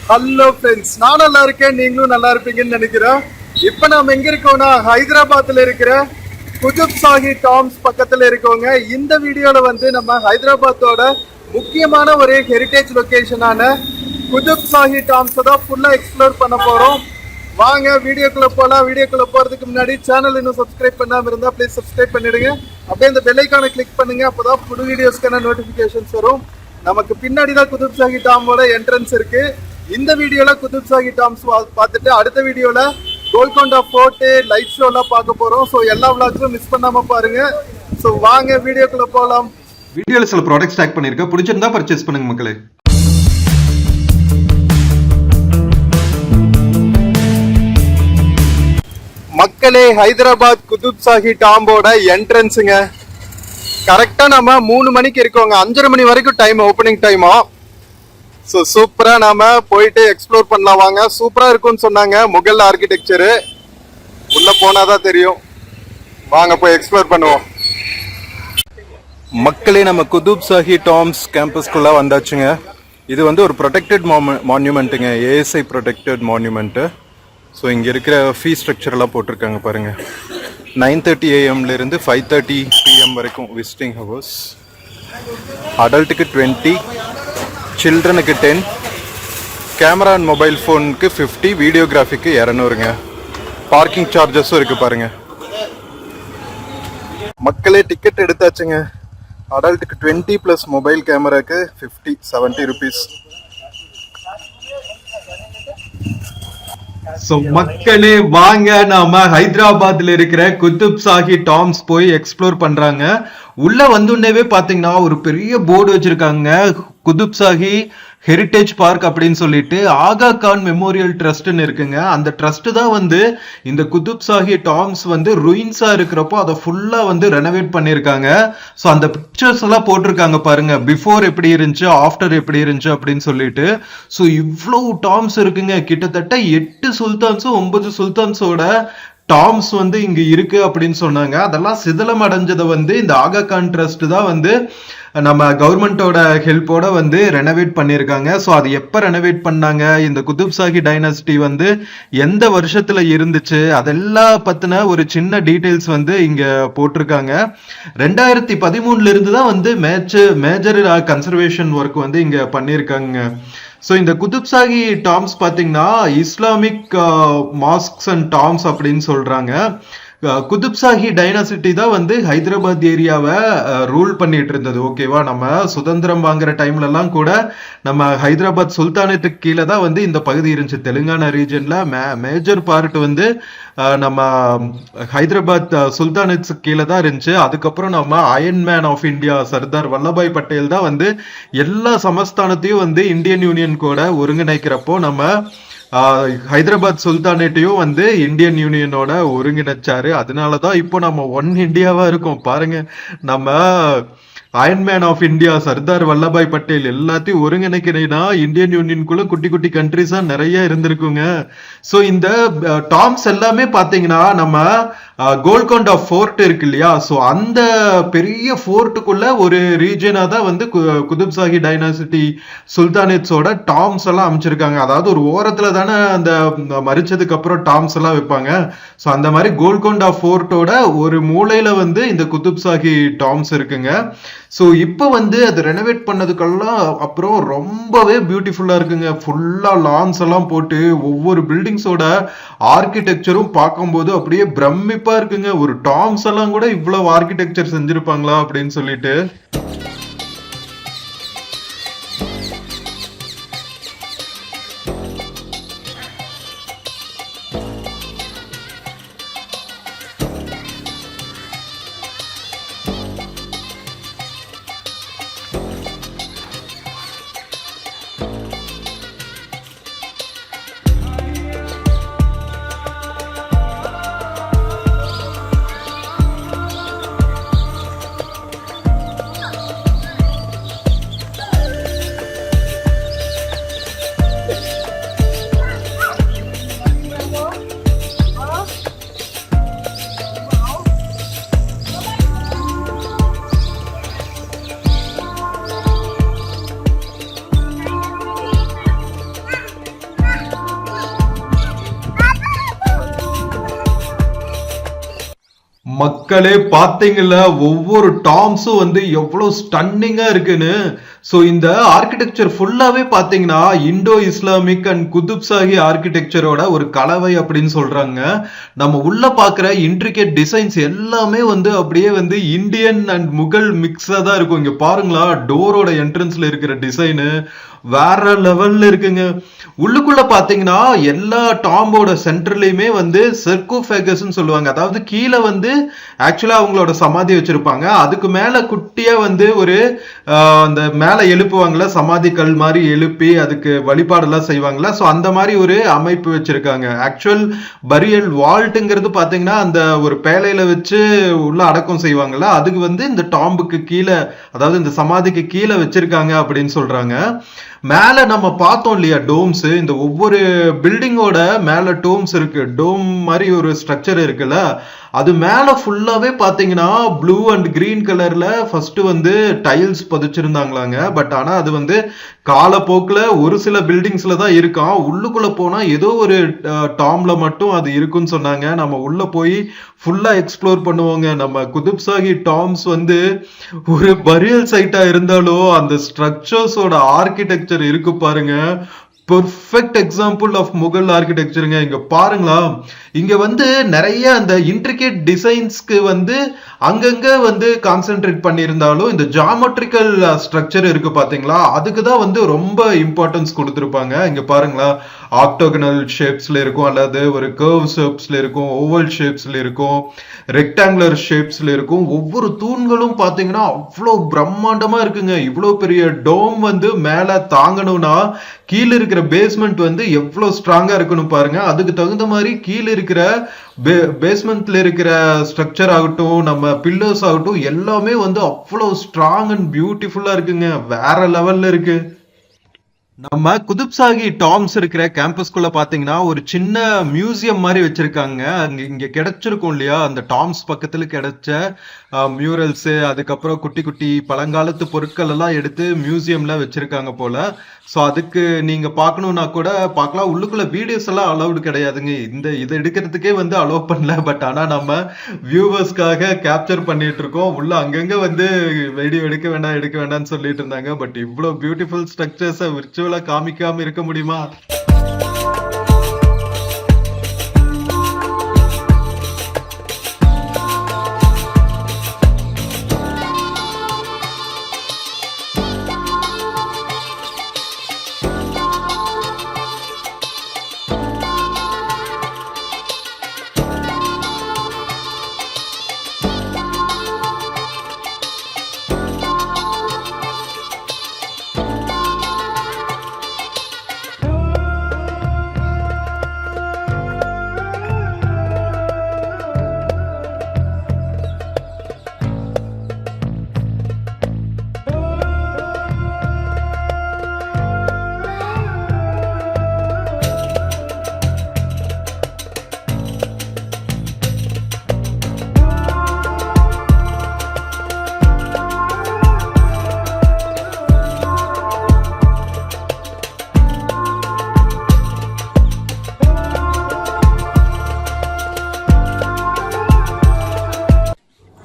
Hello friends, நான் நல்லா இருக்கேன், நீங்களும் நல்லா இருப்பீங்கன்னு நினைக்கிறேன். இப்போ நம்ம எங்க இருக்கோம்னா ஹைதராபாத்ல இருக்கிற குதுப் ஷாஹி டாம்ஸ் பக்கத்துல இருக்கோங்க. இந்த வீடியோல வந்து நம்ம ஹைதராபாத்தோட முக்கியமான ஒரு ஹெரிட்டேஜ் லொகேஷனான குதுப் ஷாஹி டாம்ஸை தான் ஃபுல்லா எக்ஸ்ப்ளோர் பண்ண போறோம். வாங்க வீடியோக்குள்ள போகலாம். வீடியோக்குள்ள போறதுக்கு முன்னாடி சேனல் இன்னும் சப்ஸ்கிரைப் பண்ணாம இருந்தா ப்ளீஸ் சப்ஸ்கிரைப் பண்ணிடுங்க. அப்படியே இந்த பெல் ஐகானை கிளிக் பண்ணுங்க, அப்பதான் புது வீடியோஸ்க்கான நோட்டிபிகேஷன்ஸ் வரும். நமக்கு பின்னாடி தான் குதுப் ஷாஹி டாமோட என்ட்ரன்ஸ் இருக்கு. இந்த வீடியோல குதுப் ஷாஹி டாம்ஸ் பார்த்துட்டு அடுத்த வீடியோல கோல்கொண்டா ஃபோர்ட் லைட் ஷோ எல்லாம் பார்க்க போறோம். ஸோ எல்லா விளாக்ஸும் மிஸ் பண்ணாம பாருங்க. ஸோ வாங்க வீடியோக்குள்ள போகலாம். வீடியோல சில ப்ராடக்ட்ஸ் டேக் பண்ணிருக்கேன், பிடிச்சிருந்தா பர்ச்சேஸ் பண்ணுங்க மக்களே. மக்களே, ஹைதராபாத் குதுப் ஷாஹி டாம்போட என்ட்ரன்ஸுங்க. கரெக்டா நம்ம 3 மணிக்கு இருக்கோங்க. 5:30 மணி வரைக்கும் டைம், ஓப்பனிங் டைமா. ஸோ சூப்பரா நாம போயிட்டு எக்ஸ்ப்ளோர் பண்ணலாம் வாங்க. சூப்பரா இருக்கும்னு சொன்னாங்க. முகல் ஆர்கிடெக்சரு உள்ள போனாதான் தெரியும். வாங்க போய் எக்ஸ்ப்ளோர் பண்ணுவோம். மக்களே, நம்ம குதுப் ஷாஹி டாம்ஸ் கேம்பஸ்குள்ள வந்தாச்சுங்க. இது வந்து ஒரு ப்ரொடெக்டட் மான்யூமெண்ட்டுங்க, ஏஎஸ்ஐ ப்ரொடெக்டட் மான்யூமெண்ட்டு. ஸோ இங்கே இருக்கிற ஃபீ ஸ்ட்ரக்சர்லாம் போட்டிருக்காங்க பாருங்க. 9:30 AM இருந்து 5:30 PM வரைக்கும் விசிட்டிங் ஹவர்ஸ். அடல்ட்டுக்கு 20, சில்ட்ரனுக்கு 10, கேமரா அண்ட் மொபைல் ஃபோனுக்கு 50, வீடியோகிராஃபிக்கு 200ங்க. பார்க்கிங் சார்ஜஸும் இருக்கு பாருங்க. மக்களே, டிக்கெட் எடுத்தாச்சுங்க. அடல்ட்டுக்கு 20 ப்ளஸ் மொபைல் கேமராக்கு 50, 70 rupees. ஸோ மக்களே வாங்க, நாம ஹைதராபாத்ல இருக்கிற குதுப் ஷாஹி டாம்ஸ் போய் எக்ஸ்ப்ளோர் பண்றாங்க. உள்ள வந்துடனேவே பாத்தீங்கன்னா ஒரு பெரிய போர்டு வச்சிருக்காங்க, குதுப் ஷாஹி ஹெரிட்டேஜ் பார்க் அப்படின்னு சொல்லிட்டு. ஆகா கான் மெமோரியல் ட்ரஸ்ட்னு இருக்குங்க. அந்த ட்ரஸ்ட் தான் வந்து இந்த குதுப் ஷாஹி டாம்ஸ் வந்து ruins-ஆ இருக்கிறப்போ அதை ஃபுல்லா வந்து ரெனோவேட் பண்ணியிருக்காங்க. ஸோ அந்த பிக்சர்ஸ் எல்லாம் போட்டிருக்காங்க பாருங்க, பிஃபோர் எப்படி இருந்துச்சு, ஆஃப்டர் எப்படி இருந்துச்சு அப்படின்னு சொல்லிட்டு. ஸோ இவ்வளோ டாம்ஸ் இருக்குங்க. கிட்டத்தட்ட 8 சுல்தான்ஸும் 9 சுல்தான்ஸோட டாம்ஸ் வந்து இங்க இருக்கு அப்படின்னு சொன்னாங்க. அதெல்லாம் சிதிலம் அடைஞ்சதை வந்து இந்த ஆகா கான் ட்ரஸ்ட் தான் வந்து நம்ம கவர்மெண்டோட ஹெல்ப்போட வந்து ரெனோவேட் பண்ணியிருக்காங்க. ஸோ அது எப்போ ரெனோவேட் பண்ணாங்க, இந்த குதுப் ஷாஹி டைனஸ்டி வந்து எந்த வருஷத்துல இருந்துச்சு, அதெல்லாம் பத்தின ஒரு சின்ன டீட்டெயில்ஸ் வந்து இங்க போட்டிருக்காங்க. 2013 இருந்து தான் வந்து மேஜர் கன்சர்வேஷன் ஒர்க் வந்து இங்க பண்ணியிருக்காங்க. ஸோ இந்த குதுப் ஷாஹி டாம்ஸ் பார்த்தீங்கன்னா இஸ்லாமிக் மாஸ்க்ஸ் அண்ட் டாம்ஸ் அப்படின்னு சொல்றாங்க. குதுப் ஷாஹி டைனாசிட்டி தான் வந்து ஹைதராபாத் ஏரியாவை ரூல் பண்ணிட்டு இருந்தது. ஓகேவா, நம்ம சுதந்திரம் வாங்குற டைம்ல எல்லாம் கூட நம்ம ஹைதராபாத் சுல்தானேட்டுக்கு கீழே தான் வந்து இந்த பகுதி இருந்துச்சு. தெலுங்கானா ரீஜன்ல மேஜர் பார்ட் வந்து நம்ம ஹைதராபாத் சுல்தானேட்ஸுக்கு கீழே தான் இருந்துச்சு. அதுக்கப்புறம் நம்ம iron man of India Sardar Vallabhbhai Patel தான் வந்து எல்லா சமஸ்தானத்தையும் வந்து இந்தியன் யூனியன் கூட ஒருங்கிணைக்கிறப்போ நம்ம ஹைதராபாத் சுல்தானேட்டையும் வந்து இந்தியன் யூனியனோட ஒருங்கிணைச்சாரு. அதனாலதான் இப்போ நம்ம ஒன் இந்தியாவா இருக்கோம் பாருங்க. நம்ம iron man of India Sardar Vallabhbhai Patel எல்லாத்தையும் ஒருங்கிணைக்கிறேன்னா இந்தியன் யூனியனுக்குள்ள குட்டி குட்டி கண்ட்ரிஸா நிறைய இருந்திருக்குங்க. ஸோ இந்த டாம்ஸ் எல்லாமே பாத்தீங்கன்னா நம்ம கோல்கொண்டா ஃபோர்ட் இருக்கு இல்லையா, ஸோ அந்த பெரிய ஃபோர்ட்டுக்குள்ள ஒரு ரீஜனா தான் வந்து குதுப் ஷாஹி டைனாசிட்டி சுல்தானேட்ஸோட டாம்ஸ் எல்லாம் அமைச்சிருக்காங்க. அதாவது ஒரு ஓரத்துல தானே அந்த மறிச்சதுக்கு அப்புறம் டாம்ஸ் எல்லாம் வைப்பாங்க. ஸோ அந்த மாதிரி கோல்கொண்டா ஃபோர்ட்டோட ஒரு மூலையில வந்து இந்த குதுப் ஷாஹி டாம்ஸ் இருக்குங்க. ஸோ இப்போ வந்து அது ரெனோவேட் பண்ணதுக்கெல்லாம் அப்புறம் ரொம்பவே பியூட்டிஃபுல்லா இருக்குங்க. ஃபுல்லா லான்ஸ் எல்லாம் போட்டு ஒவ்வொரு பில்டிங்ஸோட ஆர்கிடெக்சரும் பார்க்கும்போது அப்படியே பிரமிப்பா இருக்குங்க. ஒரு டாம்ஸ் எல்லாம் கூட இவ்வளவு ஆர்கிடெக்சர் செஞ்சிருப்பாங்களா அப்படின்னு சொல்லிட்டு. மக்களே பாத்தீங்கல்ல, ஒவ்வொரு டாம்ஸும் வந்து எவ்வளவு ஸ்டன்னிங்கா இருக்குன்னு. சோ இந்த ஆர்கிடெக்சர் ஃபுல்லாவே பாத்தீங்கன்னா இண்டோ இஸ்லாமிக் அண்ட் குதுப்ஷாஹி ஆர்கிடெக்சரோட ஒரு கலவை அப்படின்னு சொல்றாங்க. நம்ம உள்ள பாக்குற இன்ட்ரிகேட் டிசைன்ஸ் எல்லாமே வந்து அப்படியே வந்து இந்தியன் அண்ட் முகல் மிக்ஸா தான் இருக்கும். இங்க பாருங்களா, டோரோட என்ட்ரன்ஸ்ல இருக்கிற டிசைனு வேற லெவல்ல இருக்குங்க. உள்ளுக்குள்ள பாத்தீங்கன்னா எல்லா டாம்போட சென்டர்லயுமே வந்து சர்கோஃபேகஸ்ன்னு சொல்லுவாங்க. அதாவது கீழே வந்து ஆக்சுவலா அவங்களோட சமாதி வச்சிருப்பாங்க, அதுக்கு மேல குட்டியா வந்து ஒரு அந்த மேல எழுப்புவாங்கல்ல, சமாதி கல் மாதிரி எழுப்பி அதுக்கு வழிபாடெல்லாம் செய்வாங்கல்ல, ஸோ அந்த மாதிரி ஒரு அமைப்பு வச்சிருக்காங்க. ஆக்சுவல் பரியல் வால்ட்டுங்கிறது பாத்தீங்கன்னா அந்த ஒரு பேழையில வச்சு உள்ள அடக்கம் செய்வாங்கல்ல, அதுக்கு வந்து இந்த டாம்புக்கு கீழே, அதாவது இந்த சமாதிக்கு கீழே வச்சிருக்காங்க அப்படின்னு சொல்றாங்க. மேல நம்ம பார்த்தோம் இல்லையா டோம்ஸ், இந்த ஒவ்வொரு பில்டிங்கோட மேல டோம்ஸ் இருக்கு, டோம் மாதிரி ஒரு ஸ்ட்ரக்சர் இருக்குல்ல, அது மேல ஃபுல்லாவே பாத்தீங்கன்னா ப்ளூ அண்ட் கிரீன் கலர்ல ஃபர்ஸ்ட் வந்து டைல்ஸ் பதிச்சிருந்தாங்களாங்க. பட் ஆனா அது வந்து காலப்போக்குல ஒரு சில பில்டிங்ஸ்ல தான் இருக்கான். உள்ளுக்குள்ள போனா ஏதோ ஒரு டாம்ல மட்டும் அது இருக்குன்னு சொன்னாங்க. நம்ம உள்ள போய் ஃபுல்லா எக்ஸ்ப்ளோர் பண்ணுவோங்க. நம்ம குதுப்ஷாஹி டாம்ஸ் வந்து ஒரு பரியல் சைட்டா இருந்தாலும் அந்த ஸ்ட்ரக்சர்ஸோட ஆர்கிடெக்சர் இருக்கு பாருங்க, பெர்ஃபெக்ட் எக்ஸாம்பிள் ஆஃப் முகல் ஆர்கிடெக்சருங்க. இங்க பாருங்களா, இங்க வந்து நிறைய அந்த இன்ட்ரிகேட் டிசைன்ஸ்க்கு வந்து அங்கங்க வந்து கான்சென்ட்ரேட் பண்ணியிருந்தாலும் இந்த ஜாமெட்ரிக்கல் ஸ்ட்ரக்சர் இருக்கு பாத்தீங்களா, அதுக்கு தான் வந்து ரொம்ப இம்பார்ட்டன்ஸ் கொடுத்துருப்பாங்க. இங்க பாருங்களா, ஆக்டோகனல் ஷேப்ஸ்ல இருக்கும், அல்லது ஒரு கர்வ் ஷேப்ஸ்ல இருக்கும், ஓவல் ஷேப்ஸ்ல இருக்கும், ரெக்டாங்குலர் ஷேப்ஸ்ல இருக்கும். ஒவ்வொரு தூண்களும் பாத்தீங்கன்னா அவ்வளவு பிரம்மாண்டமா இருக்குங்க. இவ்வளவு பெரிய டோம் வந்து மேல தாங்கணும்னா கீழே இருக்கிற பேஸ்மெண்ட் வந்து எவ்வளவு ஸ்ட்ராங்கா இருக்கணும் பாருங்க. அதுக்கு தகுந்த மாதிரி கீழே இருக்கிற பேஸ்மெண்ட்ல இருக்கிற ஸ்ட்ரக்சர் ஆகட்டும், நம்ம பில்லர்ஸ் ஆகட்டும், எல்லாமே வந்து அவ்வளவு ஸ்ட்ராங் அண்ட் பியூட்டிஃபுல்லா இருக்குங்க. வேற லெவல்ல இருக்கு. நம்ம குதுப்ஷாஹி டாம்ஸ் இருக்கிற கேம்பஸ்குள்ள பாத்தீங்கன்னா ஒரு சின்ன மியூசியம் மாதிரி வச்சிருக்காங்க. இங்க கிடைச்சிருக்கும் இல்லையா, அந்த டாம்ஸ் பக்கத்துல கிடைச்ச மியூரல்ஸ், அதுக்கப்புறம் குட்டி குட்டி பழங்காலத்து பொருட்கள் எல்லாம் எடுத்து மியூசியம்ல வச்சிருக்காங்க போல. ஸோ அதுக்கு நீங்க பார்க்கணும்னா கூட பார்க்கலாம். உள்ளுக்குள்ள வீடியோஸ் எல்லாம் அலௌடு கிடையாதுங்க. இதை எடுக்கிறதுக்கே வந்து அலோவ் பண்ணல. பட் ஆனா நம்ம வியூவர்ஸ்க்காக கேப்சர் பண்ணிட்டு இருக்கோம். உள்ள அங்கங்க வந்து வீடியோ எடுக்க வேண்டாம்னு சொல்லிட்டு இருந்தாங்க. பட் இவ்வளவு பியூட்டிஃபுல் ஸ்ட்ரக்சர்ஸை விர்ச்சுவலா காமிக்காம இருக்க முடியுமா?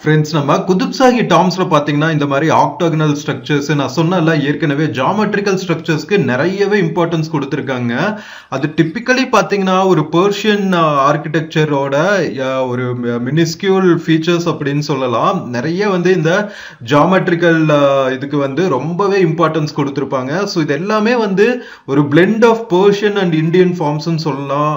ஃப்ரெண்ட்ஸ், நம்ம குதுப்ஷாஹி டாம்ஸ்ல பாத்தீங்கன்னா இந்த மாதிரி ஆக்டோகனல் ஸ்ட்ரக்சர்ஸ், நான் சொன்னல ஏற்கனவே ஜாமெட்ரிக்கல் ஸ்ட்ரக்சர்ஸ்க்கு நிறையவே இம்பார்ட்டன்ஸ் கொடுத்துருக்காங்க. அது டிப்பிக்கலி பாத்தீங்கன்னா ஒரு பெர்ஷியன் ஆர்கிடெக்சரோட ஒரு மினிஸ்கியூல் ஃபீச்சர்ஸ் அப்படின்னு சொல்லலாம். நிறைய வந்து இந்த ஜாமெட்ரிக்கல் இதுக்கு வந்து ரொம்பவே இம்பார்ட்டன்ஸ் கொடுத்துருப்பாங்க. ஸோ இது எல்லாமே வந்து ஒரு blend of Persian and Indian ஃபார்ம்ஸ்ன்னு சொல்லலாம்.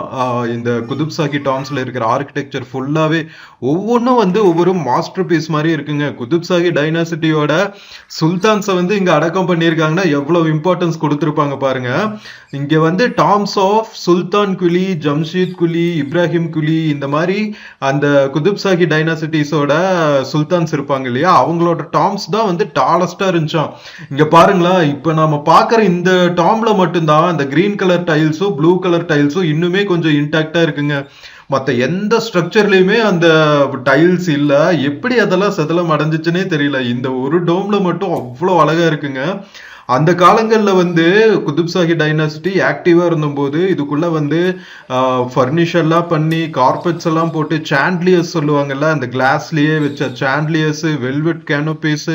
இந்த குதுப்ஷாஹி டாம்ஸ்ல இருக்கிற ஆர்கிடெக்சர் ஃபுல்லாவே ஒவ்வொன்றும் வந்து ஒவ்வொரு மாஸ்டர் பீஸ் மாதிரி இருக்குங்க. குதுப்ஷாஹி டைனாசிட்டியோட சுல்தான்ஸை வந்து இங்க அடக்கம் பண்ணியிருக்காங்கன்னா எவ்வளவு இம்பார்ட்டன்ஸ் கொடுத்துருப்பாங்க பாருங்க. இங்க வந்து டாம்ஸ் ஆஃப் சுல்தான் குலி, ஜம்ஷீத் குலி, இப்ராஹிம் குலி, இந்த மாதிரி அந்த குதுப்ஷாஹி டைனாசிட்டிஸோட சுல்தான்ஸ் இருப்பாங்க இல்லையா, அவங்களோட டாம்ஸ் தான் வந்து டாலஸ்டா இருந்துச்சாம். இங்க பாருங்களா, இப்ப நாம பாக்குற இந்த டாம்ல மட்டும்தான் அந்த கிரீன் கலர் டைல்ஸும் ப்ளூ கலர் டைல்ஸும் இன்னுமே கொஞ்சம் இன்டாக்டா இருக்குங்க. மற்ற எந்த ஸ்ட்ரக்சர்லயுமே அந்த டைல்ஸ் இல்ல. எப்படி அதெல்லாம் செதலம் அடைஞ்சிச்சுன்னே தெரியல. இந்த ஒரு டோம்ல மட்டும் அவ்வளோ அழகா இருக்குங்க. அந்த காலங்கள்ல வந்து குதுப்ஷாஹி டைனாசிட்டி ஆக்டிவா இருந்தபோது இதுக்குள்ள வந்து ஃபர்னிச்சர்லாம் பண்ணி கார்பெட்ஸ் எல்லாம் போட்டு சாண்ட்லியர்ஸ் சொல்லுவாங்கல்ல, அந்த கிளாஸ்லயே வச்ச chandeliers, velvet canopies,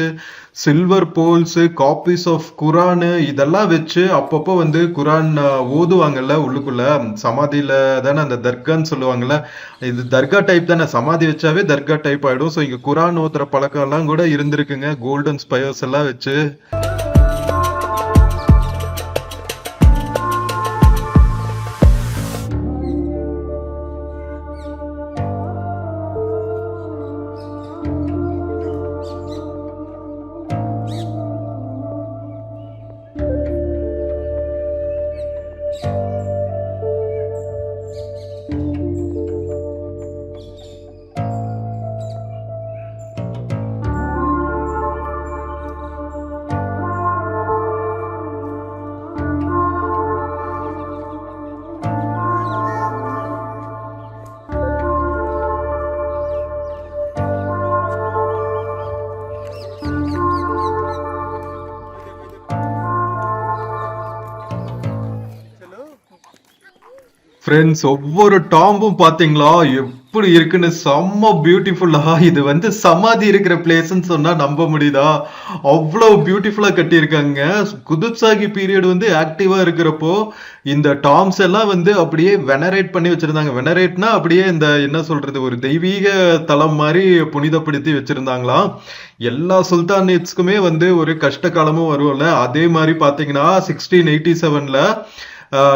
silver bowls, copies of Quran இதெல்லாம் வச்சு அப்பப்போ வந்து குரான் ஓதுவாங்கல்ல உள்ளுக்குள்ள. சமாதியில தானே அந்த தர்கான்னு சொல்லுவாங்கல்ல, இது தர்கா டைப் தானே, சமாதி வச்சாவே தர்கா டைப் ஆயிடும். ஸோ இங்க குரான் ஓதுற பழக்கம் எல்லாம் கூட இருந்திருக்குங்க, கோல்டன் ஸ்பயர்ஸ் எல்லாம் வச்சு. ஃப்ரெண்ட்ஸ், ஒவ்வொரு டாம்பும் பாத்தீங்களா எப்படி இருக்குன்னு, செம்ம பியூட்டிஃபுல்லா. இது வந்து சமாதி இருக்கிற பிளேஸ்ன்னு சொன்னா நம்ப முடியுதா? அவ்வளவு பியூட்டிஃபுல்லா கட்டியிருக்காங்க. குதுப்ஷாஹி பீரியட் வந்து ஆக்டிவா இருக்கிறப்போ இந்த டாம்ஸ் எல்லாம் வந்து அப்படியே வெனரேட் பண்ணி வச்சிருந்தாங்க. வெனரேட்னா அப்படியே இந்த என்ன சொல்றது, ஒரு தெய்வீக தலம் மாதிரி புனிதப்படுத்தி வச்சிருந்தாங்களாம். எல்லா சுல்தானேட்ஸ்க்குமே வந்து ஒரு கஷ்ட காலமும் வரும்ல, அதே மாதிரி பாத்தீங்கன்னா 1687ல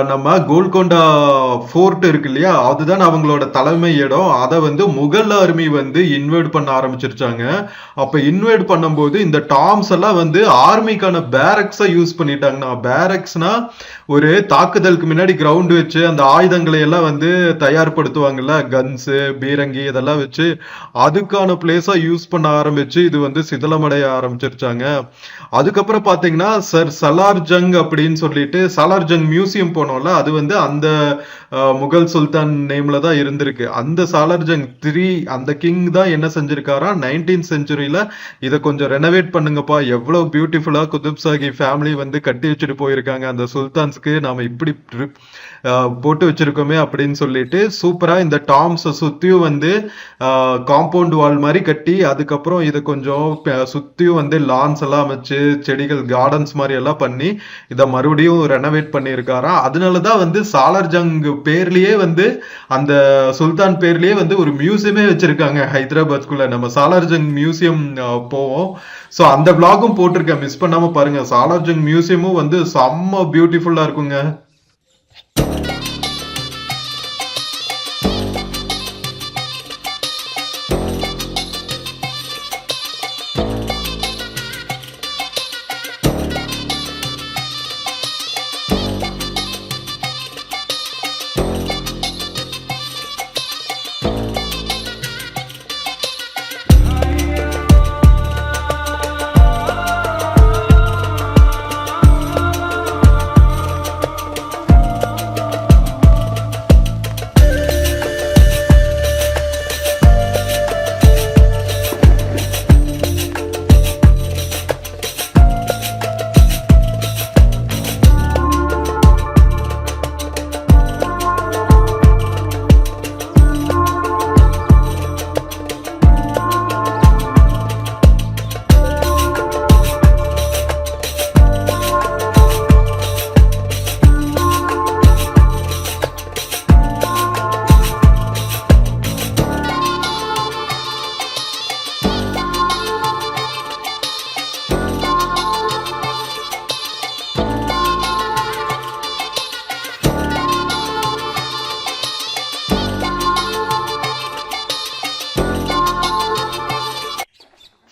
நம்ம கோல்கொண்டா ஃபோர்ட் இருக்கு இல்லையா, அதுதான் அவங்களோட தலைமை இடம். அதை வந்து முகல் ஆர்மி வந்து இன்வைட் பண்ண ஆரம்பிச்சிருச்சாங்க. அப்ப இன்வைட் பண்ணும்போது இந்த டாம்ஸ் எல்லாம் வந்து ஆர்மிக்கான பேரக்ஸா யூஸ் பண்ணிட்டாங்கன்னா, பேரக்ஸ்னா ஒரு தாக்குதலுக்கு முன்னாடி கிரவுண்ட் வச்சு அந்த ஆயுதங்களை எல்லாம் வந்து தயார்படுத்துவாங்கல்ல, கன்ஸ், பீரங்கி இதெல்லாம் வச்சு, அதுக்கான பிளேஸா யூஸ் பண்ண ஆரம்பிச்சு இது வந்து சிதலமடைய ஆரம்பிச்சிருச்சாங்க. அதுக்கப்புறம் பாத்தீங்கன்னா சர் சலார் ஜங் அப்படின்னு சொல்லிட்டு, சலார் ஜங் மியூசியம் போனோம்ல, அது வந்து அந்த முகல் சுல்தான் நேம்ல தான் இருந்திருக்கு. அந்த சாலார் ஜங் 3 அந்த கிங் தான் என்ன செஞ்சிருக்காரா, 19th செஞ்சுரியில இதை கொஞ்சம் ரெனோவேட் பண்ணுங்கப்பா, எவ்வளவு பியூட்டிஃபுல்லா குதுப்ஷாஹி ஃபேமிலி வந்து கட்டி வச்சுட்டு போயிருக்காங்க, அந்த சுல்தான்ஸ்க்கு நாம இப்படி போட்டு வச்சிருக்கோமே அப்படின்னு சொல்லிட்டு சூப்பரா இந்த டாம்ஸ் சுத்தியும் வந்து காம்பவுண்ட் வால் மாதிரி கட்டி, அதுக்கப்புறம் இதை கொஞ்சம் சுத்தியும் வந்து லான்ஸ் எல்லாம் அமைச்சு, செடிகள் கார்டன்ஸ் மாதிரி எல்லாம் பண்ணி இதை மறுபடியும் ரெனோவேட் பண்ணியிருக்காராம். அதனாலதான் வந்து சாலார் ஜங் பேர்லயே வந்து அந்த சுல்தான் பேர்லயே வந்து ஒரு மியூசியமே வச்சிருக்காங்க ஹைதராபாத்குள்ள. நம்ம சாலார் ஜங் மியூசியம் போவோம். ஸோ அந்த விளாகும் போட்டிருக்கேன், மிஸ் பண்ணாம பாருங்க. சாலார் ஜங் மியூசியமும் வந்து செம்ம பியூட்டிஃபுல்லா இருக்குங்க.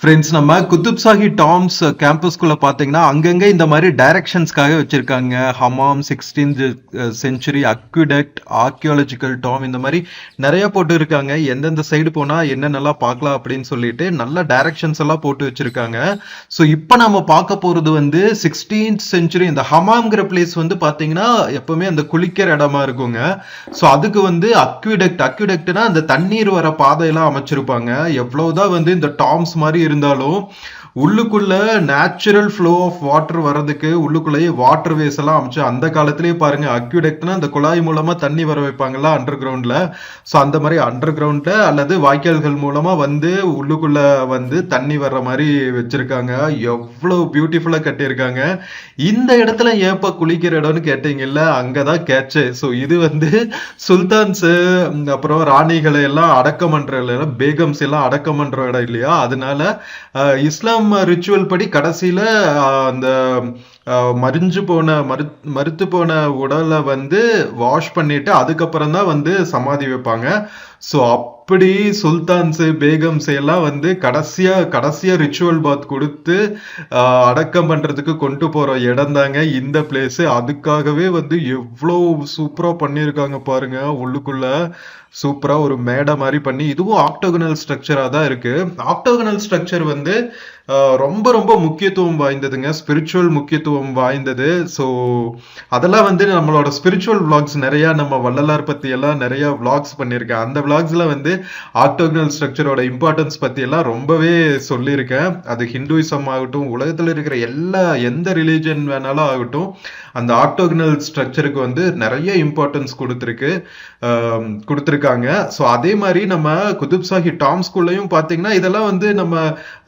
ஃப்ரெண்ட்ஸ், நம்ம குதுப்ஷாஹி டாம்ஸ் கேம்பஸ்குள்ள பாத்தீங்கன்னா அங்கங்க இந்த மாதிரி டைரக்ஷன்ஸ்க்காக வச்சிருக்காங்க. ஹமாம், 16th century aqueduct, archaeological tomb, இந்த மாதிரி நிறைய போட்டு இருக்காங்க. எந்தெந்த சைடு போனா என்னென்னலாம் பார்க்கலாம் அப்படின்னு சொல்லிட்டு நல்ல டைரக்ஷன்ஸ் எல்லாம் போட்டு வச்சிருக்காங்க. ஸோ இப்போ நம்ம பார்க்க போறது வந்து 16th செஞ்சுரி. இந்த ஹமாம்ங்கிற பிளேஸ் வந்து பாத்தீங்கன்னா எப்பவுமே அந்த குளிக்கிற இடமா இருக்குங்க. ஸோ அதுக்கு வந்து அக்விடக்ட்னா அந்த தண்ணீர் வர பாதையெல்லாம் அமைச்சிருப்பாங்க. எவ்வளவுதான் வந்து இந்த டாம்ஸ் மாதிரி இருந்தாலும் உள்ளுக்குள்ள நேச்சுரல் ஃப்ளோ ஆஃப் வாட்டர் வர்றதுக்கு உள்ளுக்குள்ளேயே வாட்டர் வேஸ் எல்லாம் அமைச்சு அந்த காலத்திலேயே பாருங்க அக்யூடெக்ட்னா அந்த குழாய் மூலமா தண்ணி வர வைப்பாங்கல்ல அண்டர் கிரவுண்ட்ல. ஸோ அந்த மாதிரி அண்டர் கிரவுண்ட்ல அல்லது வாய்க்கால்கள் மூலமா வந்து உள்ளுக்குள்ள வந்து தண்ணி வர்ற மாதிரி வச்சிருக்காங்க. எவ்வளவு பியூட்டிஃபுல்லா கட்டியிருக்காங்க. இந்த இடத்துல ஏப்பா குளிக்கிற இடம்னு கேட்டீங்கல்ல, அங்கதான் கேட்சு. ஸோ இது வந்து சுல்தான்ஸ் அப்புறம் ராணிகளை எல்லாம் அடக்கம் பண்ற இடம், பேகம்ஸ் எல்லாம் அடக்கம் பண்ற இடம் இல்லையா, அதனால இஸ்லாம் ரிச்சுவல் படி கடைசியில அந்த மறிஞ்சு போன மறுத்து போன உடலை வந்து வாஷ் பண்ணிட்டு அதுக்கப்புறம் தான் வந்து சமாதி வைப்பாங்க. ஸோ அப்படி சுல்தான்ஸ் பேகம்ஸ் எல்லாம் வந்து கடைசியா ரிச்சுவல் பாத் கொடுத்து அடக்கம் பண்றதுக்கு கொண்டு போற இடம் தாங்க இந்த பிளேஸ். அதுக்காகவே வந்து எவ்வளோ சூப்பரா பண்ணியிருக்காங்க பாருங்க. உள்ளுக்குள்ள சூப்பரா ஒரு மேடை மாதிரி பண்ணி, இதுவும் ஆக்டோகனல் ஸ்ட்ரக்சரா தான் இருக்கு. ஆக்டோகனல் ஸ்ட்ரக்சர் வந்து ரொம்ப ரொம்ப முக்கியத்துவம் வாய்ந்ததுங்க, ஸ்பிரிச்சுவல் முக்கியத்துவம் வாய்ந்தது. ஸோ அதெல்லாம் வந்து நம்மளோட ஸ்பிரிச்சுவல் விளாக்ஸ் நிறைய, நம்ம வள்ளலார் பத்தி எல்லாம் நிறைய விளாக்ஸ் பண்ணியிருக்கேன். அந்த விளாக்ஸ்ல வந்து ஆக்டோகனல் ஸ்ட்ரக்சரோட இம்பார்ட்டன்ஸ் பத்தி எல்லாம் ரொம்பவே சொல்லியிருக்கேன். அது ஹிந்துயிசம் ஆகட்டும், உலகத்துல இருக்கிற எந்த ரிலீஜன் வேணாலும் ஆகட்டும், அந்த ஆக்டோகனல் ஸ்ட்ரக்சருக்கு வந்து நிறைய இம்பார்ட்டன்ஸ் கொடுத்துருக்காங்க. ஸோ அதே மாதிரி நம்ம குதுப்ஷாஹி டாம் ஸ்கூல்லையும் பார்த்தீங்கன்னா இதெல்லாம் வந்து நம்ம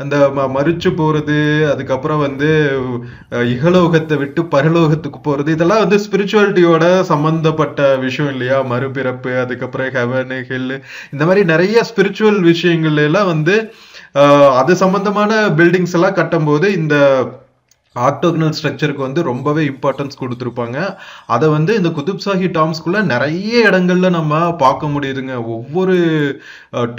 அந்த மறிச்சு போறது, அதுக்கப்புறம் வந்து இகலோகத்தை விட்டு பரலோகத்துக்கு போறது, இதெல்லாம் வந்து ஸ்பிரிச்சுவாலிட்டியோட சம்பந்தப்பட்ட விஷயம் இல்லையா. மறுபிறப்பு, அதுக்கப்புறம் ஹெவன் ஹெல், இந்த மாதிரி நிறைய ஸ்பிரிச்சுவல் விஷயங்கள் எல்லாம் வந்து அது சம்பந்தமான பில்டிங்ஸ் எல்லாம் கட்டும் போது இந்த ஆக்டோகனல் ஸ்ட்ரக்சருக்கு வந்து ரொம்பவே இம்பார்ட்டன்ஸ் கொடுத்துருப்பாங்க. அதை வந்து இந்த குதுப்ஷாஹி டாம்ஸ்குள்ள நிறைய இடங்கள்ல நம்ம பார்க்க முடியுதுங்க. ஒவ்வொரு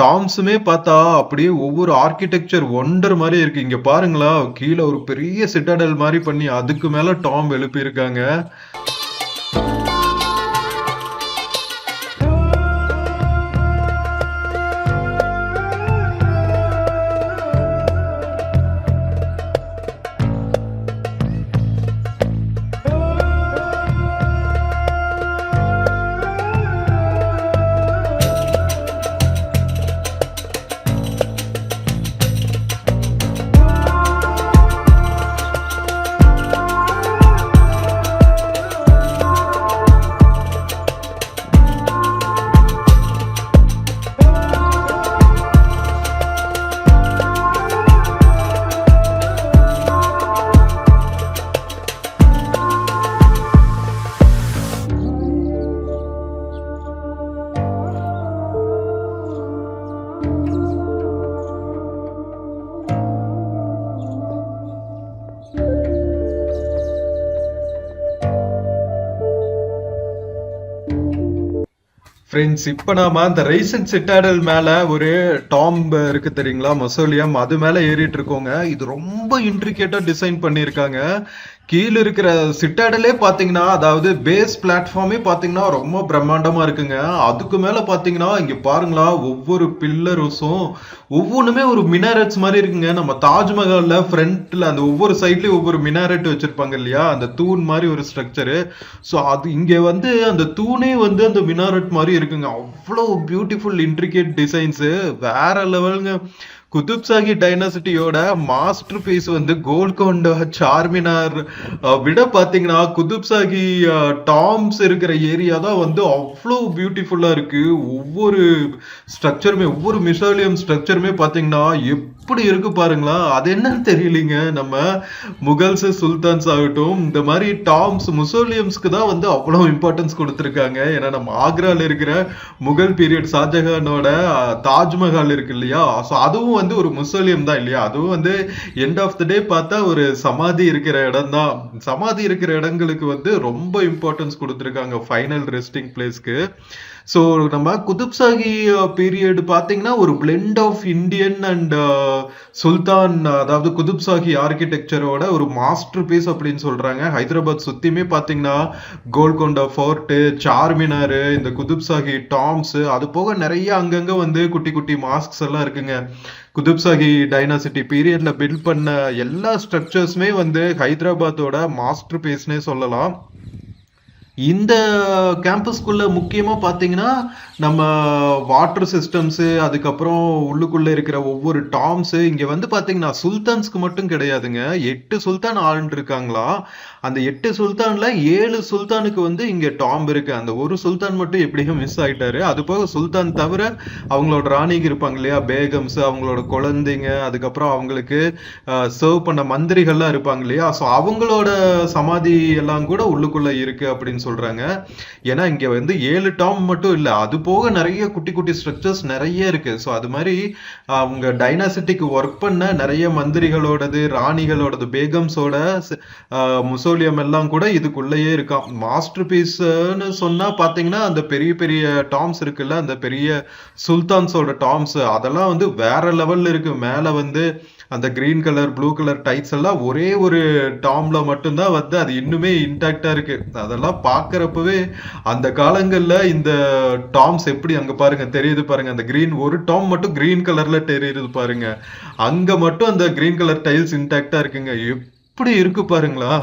டாம்ஸுமே பார்த்தா அப்படியே ஒவ்வொரு ஆர்கிடெக்சர் ஒண்டர் மாதிரி இருக்கு. இங்க பாருங்களா, கீழே ஒரு பெரிய சிட்டாடல் மாதிரி பண்ணி அதுக்கு மேல டாம் எழுப்பியிருக்காங்க. ஃப்ரெண்ட்ஸ், இப்போ நாம அந்த ரைசன் சிட்டாடல் மேல ஒரு டாம்ப் இருக்கு தெரியுங்களா, மொசோலியம், அது மேல ஏறிட்டு இருக்கோங்க. இது ரொம்ப இன்ட்ரிகேட்டா டிசைன் பண்ணியிருக்காங்க. கீழே இருக்கிற சிட்டாடலே பாத்தீங்கன்னா, அதாவது பேஸ் பிளாட்ஃபார்மே பாத்தீங்கன்னா ரொம்ப பிரம்மாண்டமா இருக்குங்க. அதுக்கு மேல பாத்தீங்கன்னா இங்க பாருங்களா, ஒவ்வொரு பில்லர்ஸும் ஒவ்வொன்றுமே ஒரு மினாரட்ஸ் மாதிரி இருக்குங்க. நம்ம தாஜ்மஹால்ல ஃப்ரண்ட்ல அந்த ஒவ்வொரு சைட்லயும் ஒவ்வொரு மினாரட் வச்சிருப்பாங்க இல்லையா, அந்த தூண் மாதிரி ஒரு ஸ்ட்ரக்சரு. ஸோ அது இங்க வந்து அந்த தூணே வந்து அந்த மினாரட் மாதிரி இருக்குங்க. அவ்வளோ பியூட்டிஃபுல் இன்ட்ரிகேட் டிசைன்ஸ், வேற லெவலுங்க. குதுப்ஷாஹி டைனாசிட்டியோட மாஸ்டர் பீஸ் வந்து கோல்கொண்டா சார்மினார் விட பாத்தீங்கன்னா குதுப்ஷாஹி டாம்ஸ் இருக்கிற ஏரியா தான் வந்து அவ்வளோ பியூட்டிஃபுல்லா இருக்கு. ஒவ்வொரு ஸ்ட்ரக்சருமே, ஒவ்வொரு மிசோலியம் ஸ்ட்ரக்சருமே பாத்தீங்கன்னா எப்படி இருக்கு பாருங்களா. அது என்னன்னு தெரியலீங்க. நம்ம முகல்ஸ், சுல்தான்ஸ் ஆகட்டும், இந்த மாதிரி டாம்ஸ் முசோலியம்ஸ்க்கு தான் வந்து அவ்வளவு இம்பார்ட்டன்ஸ் கொடுத்துருக்காங்க. ஏன்னா நம்ம ஆக்ரால இருக்கிற முகல் பீரியட் ஷாஜஹானோட தாஜ்மஹால் இருக்கு இல்லையா, ஸோ அதுவும் வந்து ஒரு முசோலியம் தான் இல்லையா. அதுவும் வந்து எண்ட் ஆஃப் த டே பார்த்தா ஒரு சமாதி இருக்கிற இடம் தான். சமாதி இருக்கிற இடங்களுக்கு வந்து ரொம்ப இம்பார்ட்டன்ஸ் கொடுத்துருக்காங்க ஃபைனல் ரெஸ்டிங் பிளேஸ்க்கு. ஸோ நம்ம குதுப்ஷாஹி பீரியட் பார்த்தீங்கன்னா ஒரு பிளெண்ட் ஆஃப் இந்தியன் அண்ட் சுல்தான், அதாவது குதுப்ஷாஹி ஆர்கிடெக்சரோட ஒரு மாஸ்டர் பீஸ் அப்படின்னு சொல்றாங்க. ஹைதராபாத் சுத்தியுமே பார்த்தீங்கன்னா கோல்கொண்டா ஃபோர்ட்டு, சார்மினார், இந்த குதுப்ஷாஹி டாம்ஸ், அது போக நிறைய அங்கங்க வந்து குட்டி குட்டி மாஸ்க்ஸ் எல்லாம் இருக்குங்க. குதுப்ஷாஹி டைனாசிட்டி பீரியட்ல பில்ட் பண்ண எல்லா ஸ்ட்ரக்சர்ஸுமே வந்து ஹைதராபாத்தோட மாஸ்டர் பீஸ்னே சொல்லலாம். இந்த கேம்பஸ்குள்ள முக்கியமா பாத்தீங்கன்னா நம்ம வாட்டர் சிஸ்டம்ஸ், அதுக்கப்புறம் உள்ளுக்குள்ள இருக்கிற ஒவ்வொரு டாம்ஸ், இங்க வந்து பாத்தீங்கன்னா சுல்தான்ஸ்க்கு மட்டும் கிடையாதுங்க. 8 சுல்தான் ஆண்டு இருக்காங்களா. அந்த 8 சுல்தான்ல 7 சுல்தானுக்கு வந்து இங்க டாம் இருக்கு. அந்த ஒரு சுல்தான் மட்டும் எப்படியும் மிஸ் ஆயிட்டாரு. அது போக சுல்தான் தவிர அவங்களோட ராணிங்க இருப்பாங்க இல்லையா, பேகம்ஸ், அவங்களோட குழந்தைங்க, அதுக்கப்புறம் அவங்களுக்கு சர்வ் பண்ண மந்திரிகள்லாம் இருப்பாங்க இல்லையா, ஸோ அவங்களோட சமாதி எல்லாம் கூட உள்ளுக்குள்ள இருக்கு அப்படின்னு சொல்றாங்க. ஏன்னா இங்க வந்து 7 டாம் மட்டும் இல்ல, அது போக நிறைய குட்டி குட்டி ஸ்ட்ரக்சர்ஸ் நிறைய இருக்கு. ஸோ அது மாதிரி அவங்க டைனாசிட்டிக்கு ஒர்க் பண்ண நிறைய மந்திரிகளோடது, ராணிகளோடது, பேகம்ஸோட முசோலியம் எல்லாம் கூட இதுக்குள்ளேயே இருக்காம். மாஸ்டர் பீஸ்ன்னு சொன்னா பாத்தீங்கன்னா அந்த பெரிய பெரிய டாம்ஸ் இருக்குல்ல, அந்த பெரிய சுல்தான்ஸோட டாம்ஸ், அதெல்லாம் வந்து வேற லெவல்ல இருக்கு. மேல வந்து அந்த green colour blue colour tides எல்லாம் ஒரே ஒரு டாம்ல மட்டும்தான் வந்து அது இன்னுமே இன்டாக்டா இருக்கு. அதெல்லாம் பாக்குறப்பவே அந்த காலங்கள்ல இந்த டாம்ஸ் எப்படி அங்க பாருங்க தெரியுது பாருங்க, அந்த கிரீன் ஒரு டாம் மட்டும் கிரீன் கலர்ல தெரியுது பாருங்க, அங்க மட்டும் அந்த கிரீன் கலர் டைல்ஸ் இன்டாக்டா இருக்குங்க. எப்படி இருக்கு பாருங்களா.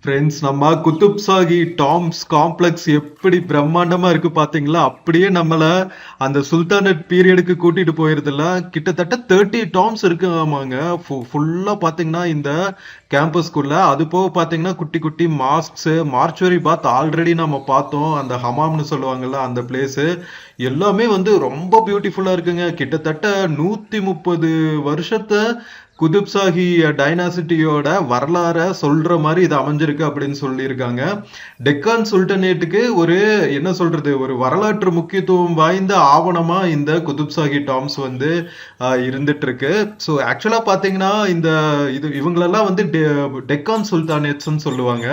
ஃப்ரெண்ட்ஸ், நம்ம குத்துப்ஷாஹி டாம்ஸ் காம்ப்ளெக்ஸ் எப்படி பிரம்மாண்டமா இருக்கு பாத்தீங்களா. அப்படியே நம்மள அந்த சுல்தானட் பீரியடுக்கு கூட்டிட்டு போயிருதுல. கிட்டத்தட்ட 30 டாம்ஸ் இருக்குமாங்க ஃபுல்லா பாத்தீங்கன்னா இந்த கேம்பஸ்குள்ள. அது போக பாத்தீங்கன்னா குட்டி குட்டி மாஸ்க்ஸ், மார்ச்சுவரி பாத் ஆல்ரெடி நம்ம பார்த்தோம், அந்த ஹமாம்னு சொல்லுவாங்கல்ல அந்த பிளேஸ் எல்லாமே வந்து ரொம்ப பியூட்டிஃபுல்லா இருக்குங்க. கிட்டத்தட்ட 130 வருஷத்தை குதுப்ஷாஹி டைனாசிட்டியோட வரலாற சொல்ற மாதிரி இது அமைஞ்சிருக்கு அப்படின்னு சொல்லியிருக்காங்க. டெக்கான் சுல்டனேட்டுக்கு ஒரு என்ன சொல்றது, ஒரு வரலாற்று முக்கியத்துவம் வாய்ந்த ஆவணமா இந்த குதுப்ஷாஹி டாம்ஸ் வந்து இருந்துட்டு இருக்கு. ஸோ ஆக்சுவலா பாத்தீங்கன்னா இந்த இவங்களெல்லாம் வந்து டெக்கான் சுல்தானேட்ஸ்ன்னு சொல்லுவாங்க.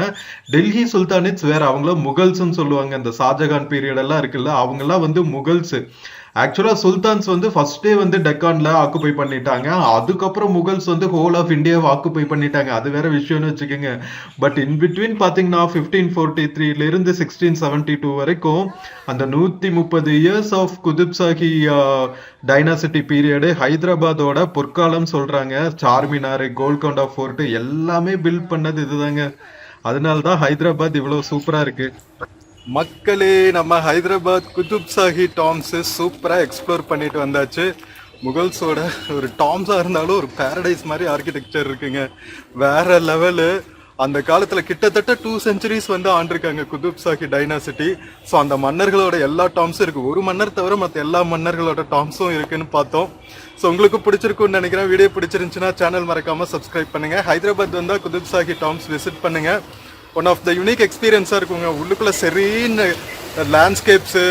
டெல்லி சுல்தானேட்ஸ் வேற, அவங்கள முகல்ஸ்ன்னு சொல்லுவாங்க. இந்த ஷாஜகான் பீரியட் எல்லாம் இருக்குல்ல, அவங்கெல்லாம் வந்து முகல்ஸ். ஆக்சுவலா சுல்தான்ஸ் வந்து ஃபர்ஸ்டே வந்து டெக்கான்ல ஆக்குபை பண்ணிட்டாங்க. அதுக்கப்புறம் முகல்ஸ் வந்து ஹோல் ஆஃப் இந்தியாவை ஆக்குபை பண்ணிட்டாங்க. அது வேற விஷயம்னு வச்சுக்கோங்க. பட் இன் பிட்வீன் பாத்தீங்கன்னா 1543ல இருந்து 1672 வரைக்கும் அந்த 130 இயர்ஸ் ஆஃப் குதுப்ஷாஹி டைனாசிட்டி பீரியடு ஹைதராபாத்தோட பொற்காலம் சொல்றாங்க. சார்மினார், கோல்கொண்டா ஃபோர்ட் எல்லாமே பில்ட் பண்ணது இதுதாங்க. அதனாலதான் ஹைதராபாத் இவ்வளவு சூப்பரா இருக்கு. மக்களே, நம்ம ஹைதராபாத் குதுப்ஷாஹி டாம்ஸ் சூப்பராக எக்ஸ்ப்ளோர் பண்ணிட்டு வந்தாச்சு. முகல்ஸோட ஒரு டாம்ஸாக இருந்தாலும் ஒரு பேரடைஸ் மாதிரி ஆர்கிடெக்சர் இருக்குங்க, வேற லெவலு. அந்த காலத்தில் கிட்டத்தட்ட 2 செஞ்சுரிஸ் வந்து ஆண்டிருக்காங்க குதுப்ஷாஹி டைனாசிட்டி. ஸோ அந்த மன்னர்களோட எல்லா டாம்ஸும் இருக்குது. ஒரு மன்னர் தவிர மற்ற எல்லா மன்னர்களோட டாம்ஸும் இருக்குன்னு பார்த்தோம். ஸோ உங்களுக்கு பிடிச்சிருக்குன்னு நினைக்கிறேன். வீடியோ பிடிச்சிருந்துச்சுன்னா சேனல் மறக்காமல் சப்ஸ்கிரைப் பண்ணுங்கள். ஹைதராபாத் வந்தால் குதுப்ஷாஹி டாம்ஸ் விசிட் பண்ணுங்கள். ஒன் ஆஃப் த யூனிக் எக்ஸ்பீரியன்ஸாக இருக்குங்க. உள்ளுக்குள்ளே சரின்னு லேண்ட்ஸ்கேப்ஸு,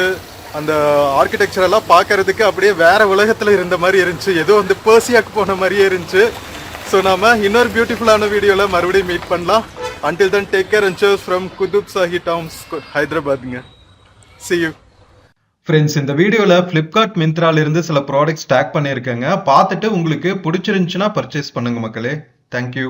அந்த ஆர்கிடெக்சர் எல்லாம் பார்க்கறதுக்கு அப்படியே வேற உலகத்தில் இருந்த மாதிரி இருந்துச்சு. ஏதோ வந்து பர்சியாக்கு போன மாதிரியே இருந்துச்சு. ஸோ நாம இன்னொரு பியூட்டிஃபுல்லான வீடியோவில் மறுபடியும் மீட் பண்ணலாம். until then take care and cheers from Qutub Shahi tombs ஹைதராபாத்ங்க. see you. ஃப்ரெண்ட்ஸ், இந்த வீடியோல ஃப்ளிப்கார்ட் மிந்த்ரால இருந்து சில ப்ராடக்ட்ஸ் டேக் பண்ணியிருக்கேங்க. பார்த்துட்டு உங்களுக்கு பிடிச்சிருந்துச்சுன்னா பர்ச்சேஸ் பண்ணுங்க மக்களே. தேங்க்யூ.